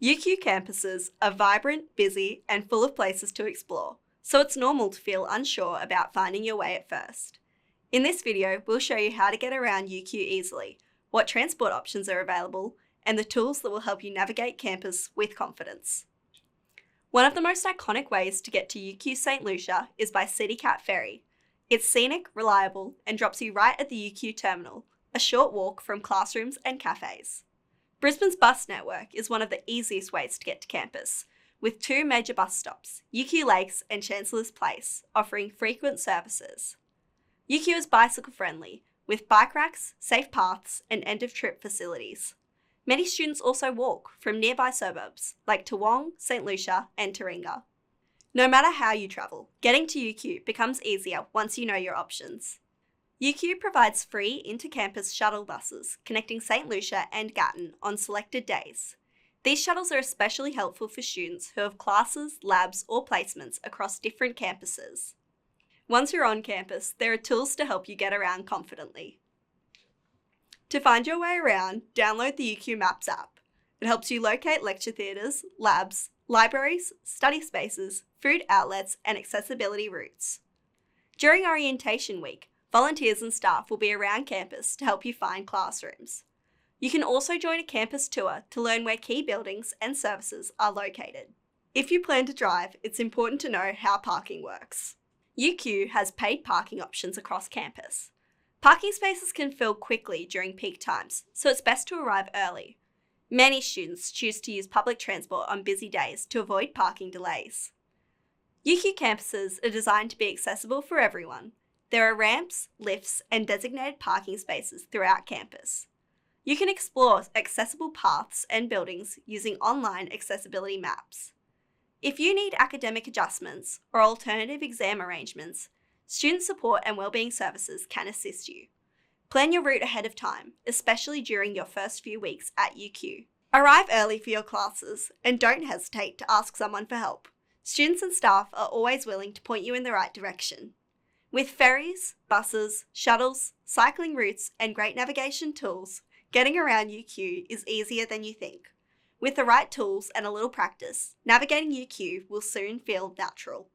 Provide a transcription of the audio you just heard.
UQ campuses are vibrant, busy, and full of places to explore, so it's normal to feel unsure about finding your way at first. In this video, we'll show you how to get around UQ easily, what transport options are available, and the tools that will help you navigate campus with confidence. One of the most iconic ways to get to UQ St. Lucia is by CityCat Ferry. It's scenic, reliable, and drops you right at the UQ terminal, a short walk from classrooms and cafes. Brisbane's bus network is one of the easiest ways to get to campus, with two major bus stops, UQ Lakes and Chancellor's Place, offering frequent services. UQ is bicycle friendly, with bike racks, safe paths, and end-of-trip facilities. Many students also walk from nearby suburbs like Toowong, St. Lucia, and Taringa. No matter how you travel, getting to UQ becomes easier once you know your options. UQ provides free inter-campus shuttle buses connecting St. Lucia and Gatton on selected days. These shuttles are especially helpful for students who have classes, labs, or placements across different campuses. Once you're on campus, there are tools to help you get around confidently. To find your way around, download the UQ Maps app. It helps you locate lecture theatres, labs, libraries, study spaces, food outlets, and accessibility routes. During orientation week, volunteers and staff will be around campus to help you find classrooms. You can also join a campus tour to learn where key buildings and services are located. If you plan to drive, it's important to know how parking works. UQ has paid parking options across campus. Parking spaces can fill quickly during peak times, so it's best to arrive early. Many students choose to use public transport on busy days to avoid parking delays. UQ campuses are designed to be accessible for everyone. There are ramps, lifts, and designated parking spaces throughout campus. You can explore accessible paths and buildings using online accessibility maps. If you need academic adjustments or alternative exam arrangements, student support and wellbeing services can assist you. Plan your route ahead of time, especially during your first few weeks at UQ. Arrive early for your classes and don't hesitate to ask someone for help. Students and staff are always willing to point you in the right direction. With ferries, buses, shuttles, cycling routes, and great navigation tools, getting around UQ is easier than you think. With the right tools and a little practice, navigating UQ will soon feel natural.